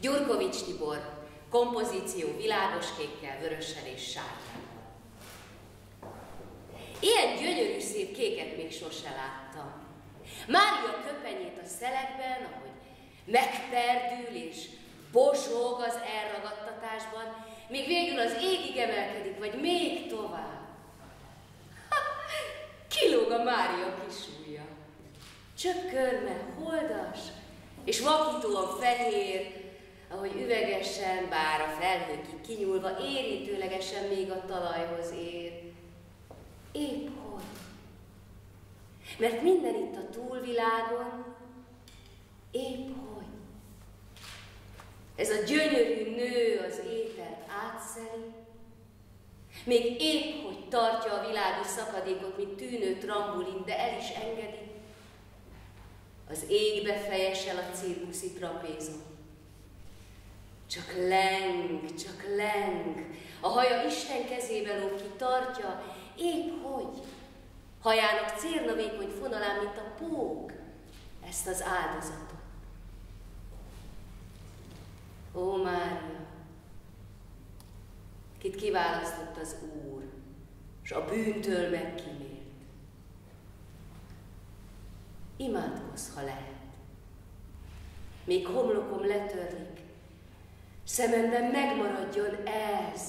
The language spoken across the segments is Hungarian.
Gyurkovics Tibor, kompozíció világos kékkel, vörössel és sárgával. Ilyen gyönyörű szép kéket még sose láttam. Mária köpenyét a szelekben, ahogy megperdül és bozsog az elragadtatásban, míg végül az égig emelkedik, vagy még tovább. Kilóg a Mária kisúlya. Csökkörme, holdas, és vakítóan fehér, ahogy üvegesen, bár a felhőkig kinyúlva, érintőlegesen még a talajhoz ér. Épp hogy. Mert minden itt a túlvilágon épp hogy. Ez a gyönyörű nő az ételt átszeli, még épp hogy tartja a világos szakadékot, mint tűnő trambulin, de el is engedi. Az égbe fejesel a cirkuszi trapézon. Csak leng, a haja Isten kezébe lóg ki, tartja, épp hogy. Hajának cérnavékony fonalán, mint a pók, ezt az áldozatot. Ó, Mária, kit kiválasztott az Úr, s a bűntől megkímélt. Imádkozz, ha lehet. Még homlokom letörlik, szememben megmaradjon ez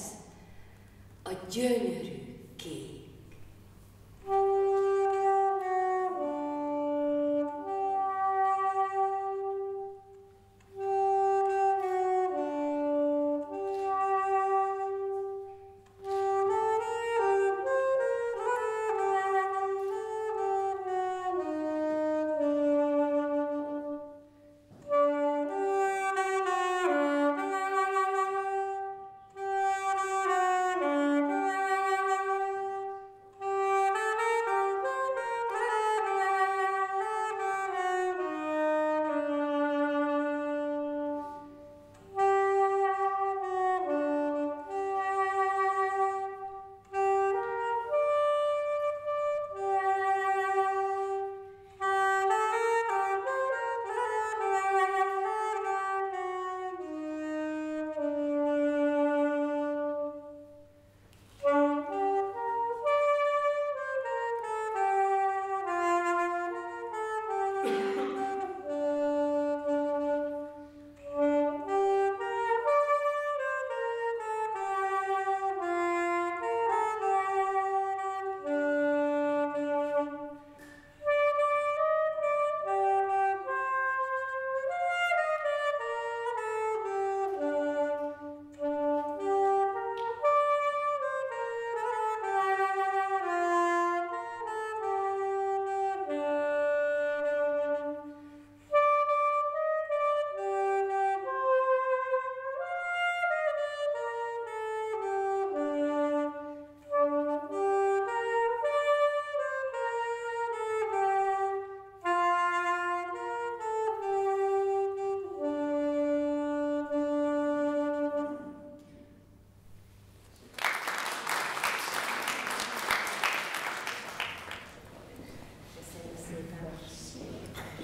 a gyönyörű kép.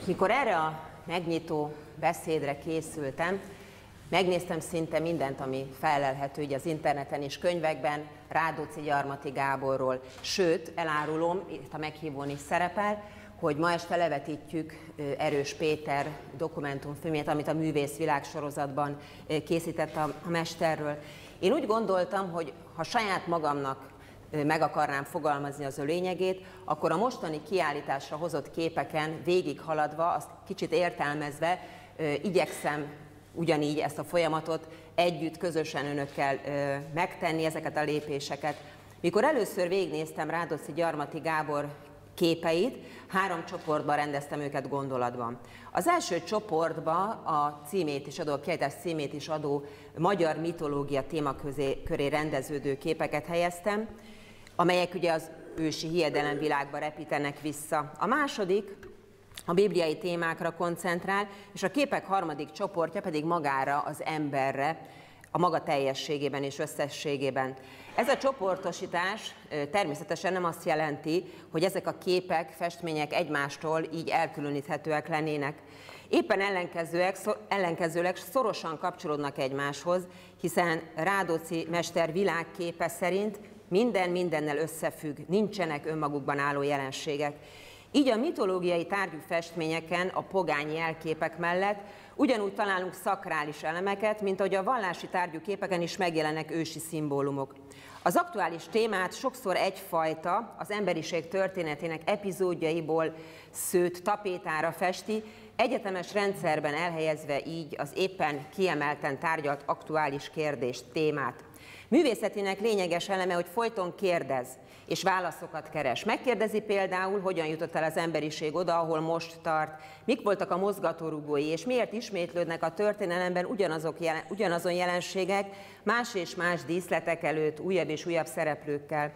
Mikor erre a megnyitó beszédre készültem, megnéztem szinte mindent, ami felelhető így az interneten és könyvekben Rákóczi Gyarmati Gáborról. Sőt, elárulom, itt a meghívón is szerepel, hogy ma este levetítjük Erős Péter dokumentumfilmjét, amit a Művész világsorozatban készített a mesterről. Én úgy gondoltam, hogy ha saját magamnak meg akarnám fogalmazni az ő lényegét, akkor a mostani kiállításra hozott képeken végighaladva, azt kicsit értelmezve igyekszem ugyanígy ezt a folyamatot együtt, közösen önökkel megtenni, ezeket a lépéseket. Mikor először végignéztem Rákóczi Gyarmati Gábor képeit, 3 csoportban rendeztem őket gondolatban. Az első csoportba a címét is adó, a kiállítás címét is adó magyar mitológia témaköré rendeződő képeket helyeztem, amelyek ugye az ősi hiedelemvilágba repítenek vissza. A második a bibliai témákra koncentrál, és a képek harmadik csoportja pedig magára, az emberre, a maga teljességében és összességében. Ez a csoportosítás természetesen nem azt jelenti, hogy ezek a képek, festmények egymástól így elkülöníthetőek lennének. Éppen ellenkezőleg szorosan kapcsolódnak egymáshoz, hiszen Rádóczy mester világképe szerint minden mindennel összefügg, nincsenek önmagukban álló jelenségek. Így a mitológiai tárgyú festményeken a pogány jelképek mellett ugyanúgy találunk szakrális elemeket, mint ahogy a vallási tárgyú képeken is megjelennek ősi szimbólumok. Az aktuális témát sokszor egyfajta, az emberiség történetének epizódjaiból szőtt tapétára festi, egyetemes rendszerben elhelyezve így az éppen kiemelten tárgyalt aktuális kérdést, témát. Művészetének lényeges eleme, hogy folyton kérdez és válaszokat keres. Megkérdezi például, hogyan jutott el az emberiség oda, ahol most tart, mik voltak a mozgatórugói, és miért ismétlődnek a történelemben ugyanazon jelenségek más és más díszletek előtt, újabb és újabb szereplőkkel.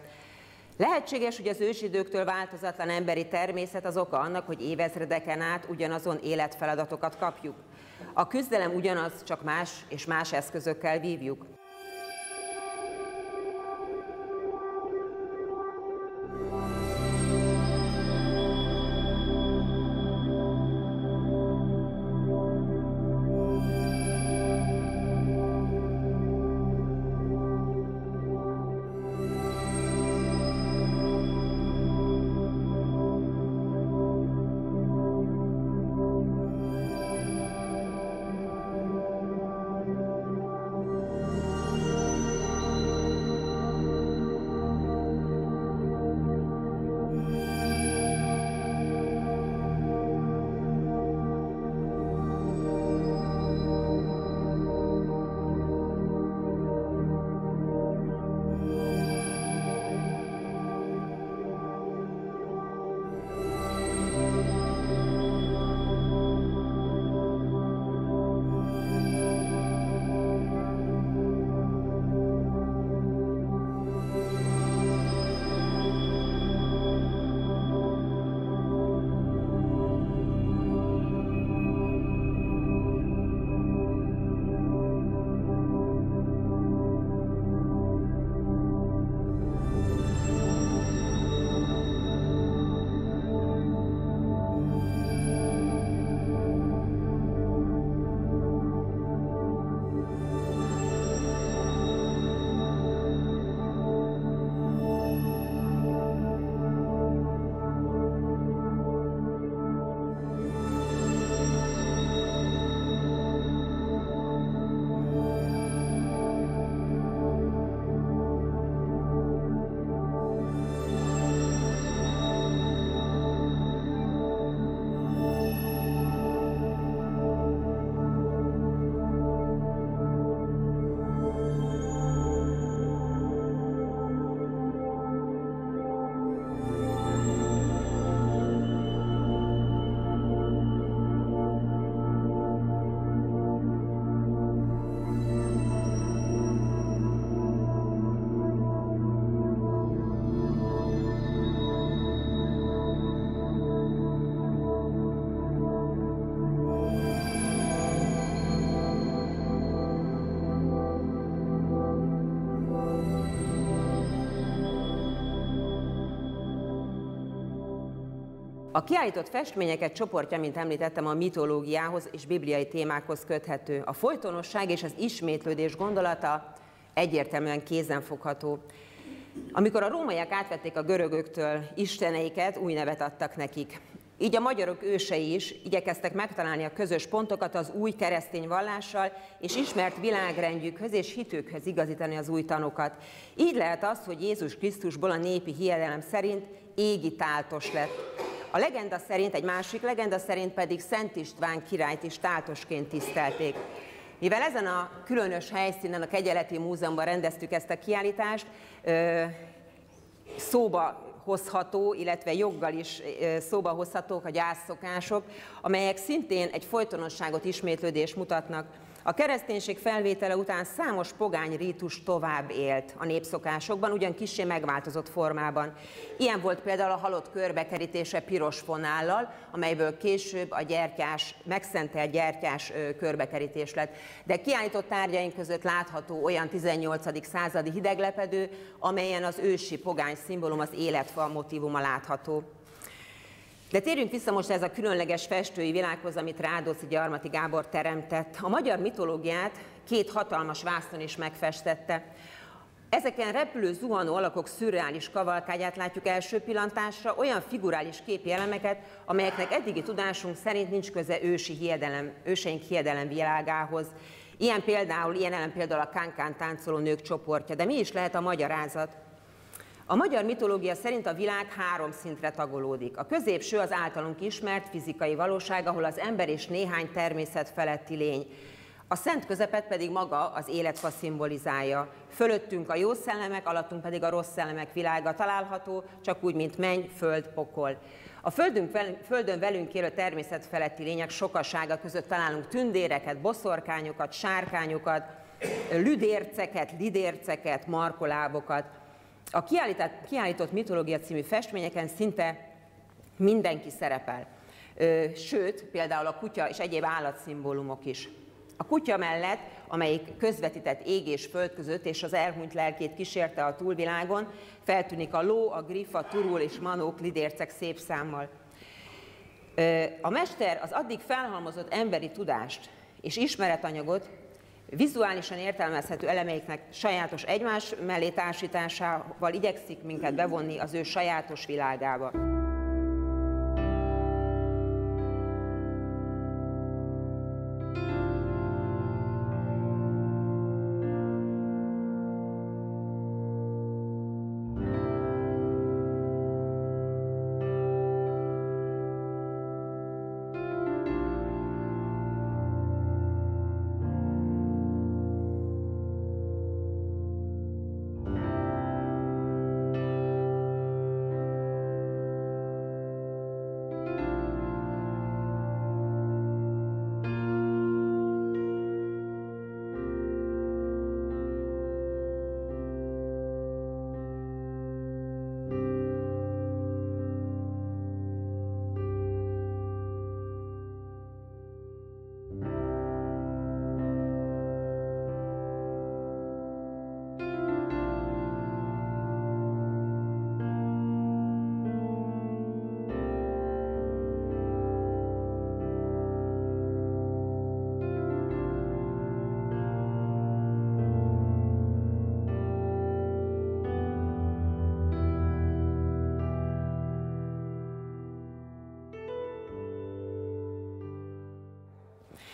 Lehetséges, hogy az ősidőktől változatlan emberi természet az oka annak, hogy évezredeken át ugyanazon életfeladatokat kapjuk. A küzdelem ugyanaz, csak más és más eszközökkel vívjuk. A kiállított festményeket csoportja, mint említettem, a mitológiához és bibliai témákhoz köthető. A folytonosság és az ismétlődés gondolata egyértelműen kézenfogható. Amikor a rómaiak átvették a görögöktől isteneiket, új nevet adtak nekik. Így a magyarok ősei is igyekeztek megtalálni a közös pontokat az új keresztény vallással, és ismert világrendjükhöz és hitőkhöz igazítani az új tanokat. Így lehet az, hogy Jézus Krisztusból a népi hiedelem szerint égi táltos lett. A legenda szerint, egy másik legenda szerint pedig Szent István királyt is táltosként tisztelték. Mivel ezen a különös helyszínen, a Kegyeleti Múzeumban rendeztük ezt a kiállítást, szóba hozható, illetve joggal is szóba hozhatók a gyászszokások, amelyek szintén egy folytonosságot, ismétlődést mutatnak. A kereszténység felvétele után számos pogány rítus tovább élt a népszokásokban, ugyan kissé megváltozott formában. Ilyen volt például a halott körbekerítése piros fonállal, amelyből később a gyertyás, megszentelt gyertyás körbekerítés lett. De kiállított tárgyaink között látható olyan 18. századi hideglepedő, amelyen az ősi pogány szimbólum, az életfa motívuma látható. De térjünk vissza most ez a különleges festői világhoz, amit Rádóczy Gyarmati Gábor teremtett. A magyar mitológiát két hatalmas vásznon is megfestette. Ezeken repülő, zuhanó alakok szürreális kavalkágyát látjuk első pillantásra, olyan figurális képi elemeket, amelyeknek eddigi tudásunk szerint nincs köze őseink hiedelem világához. Ilyen elem például a kánkán táncoló nők csoportja. De mi is lehet a magyarázat? A magyar mitológia szerint a világ 3 szintre tagolódik. A középső az általunk ismert fizikai valóság, ahol az ember és néhány természet feletti lény. A szent közepet pedig maga az életfa szimbolizálja. Fölöttünk a jó szellemek, alattunk pedig a rossz szellemek világa található, csak úgy, mint menny, föld, pokol. A földön velünk élő természet feletti lények sokasága között találunk tündéreket, boszorkányokat, sárkányokat, lüdérceket, lidérceket, markolábokat. A kiállított mitológia című festményeken szinte mindenki szerepel. Sőt, például a kutya és egyéb állatszimbólumok is. A kutya mellett, amelyik közvetített ég és föld között, és az elhunyt lelkét kísérte a túlvilágon, feltűnik a ló, a griff, a turul és manók, lidércek szép számmal. A mester az addig felhalmozott emberi tudást és ismeretanyagot vizuálisan értelmezhető elemeiknek sajátos egymás mellé társításával igyekszik minket bevonni az ő sajátos világába.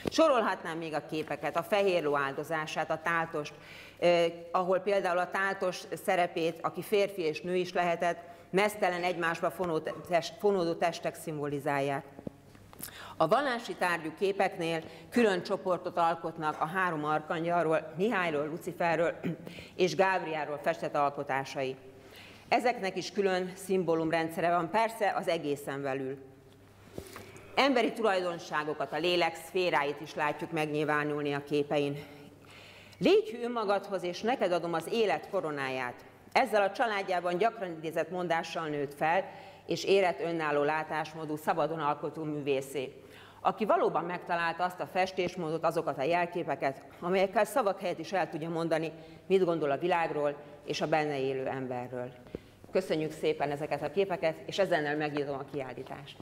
Sorolhatnám még a képeket, a fehér ló áldozását, a táltost, ahol például a táltos szerepét, aki férfi és nő is lehetett, meztelen egymásba fonódó testek szimbolizálják. A vallási tárgyú képeknél külön csoportot alkotnak a 3 arkangyalról, Mihályról, Luciferről és Gábrielről festett alkotásai. Ezeknek is külön szimbólumrendszere van, persze az egészen belül. Emberi tulajdonságokat, a lélek szféráit is látjuk megnyilvánulni a képein. Légy hű önmagadhoz, és neked adom az élet koronáját. Ezzel a családjában gyakran idézett mondással nőtt fel, és érett önálló látásmódú, szabadon alkotó művészé, aki valóban megtalálta azt a festésmódot, azokat a jelképeket, amelyekkel szavak helyett is el tudja mondani, mit gondol a világról és a benne élő emberről. Köszönjük szépen ezeket a képeket, és ezennel megnyitom a kiállítást.